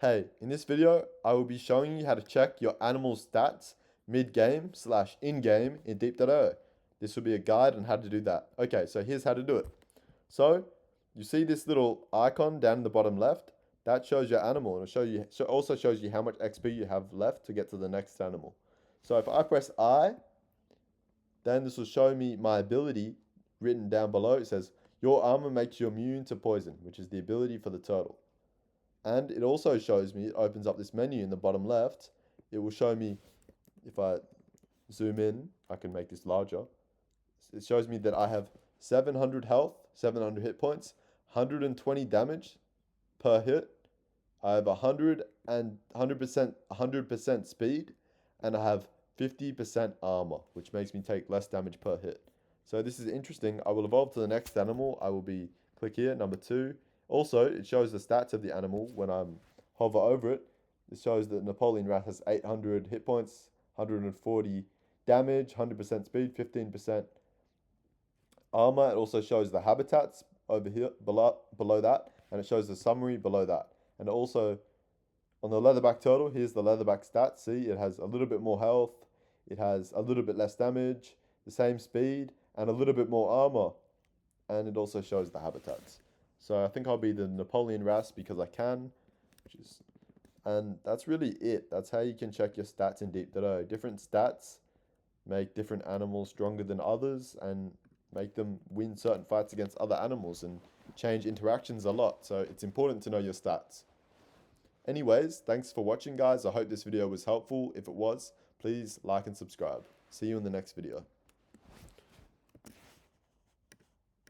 Hey, in this video, I will be showing you how to check your animal's stats mid-game / in-game in Deep.io. This will be a guide on how to do that. Okay, so here's how to do it. So, you see this little icon down in the bottom left? That shows your animal and also shows you how much XP you have left to get to the next animal. So if I press I, then this will show me my ability written down below. It says, your armor makes you immune to poison, which is the ability for the turtle. And it also shows me, it opens up this menu in the bottom left. It will show me, if I zoom in, I can make this larger. It shows me that I have 700 health, 700 hit points, 120 damage per hit. I have 100% speed, and I have 50% armor, which makes me take less damage per hit. So this is interesting. I will evolve to the next animal. I will click here, number 2. Also, it shows the stats of the animal when I hover over it. It shows that Napoleon Rat has 800 hit points, 140 damage, 100% speed, 15% armor. It also shows the habitats over here below that, and it shows the summary below that. And also on the leatherback turtle, here's the leatherback stats. See, it has a little bit more health, it has a little bit less damage, the same speed, and a little bit more armor. And it also shows the habitats. So I think I'll be the Napoleon Ras because I can, and that's really it. That's how you can check your stats in Deep.io. Different stats make different animals stronger than others and make them win certain fights against other animals and change interactions a lot. So it's important to know your stats. Anyways, thanks for watching, guys. I hope this video was helpful. If it was, please like and subscribe. See you in the next video.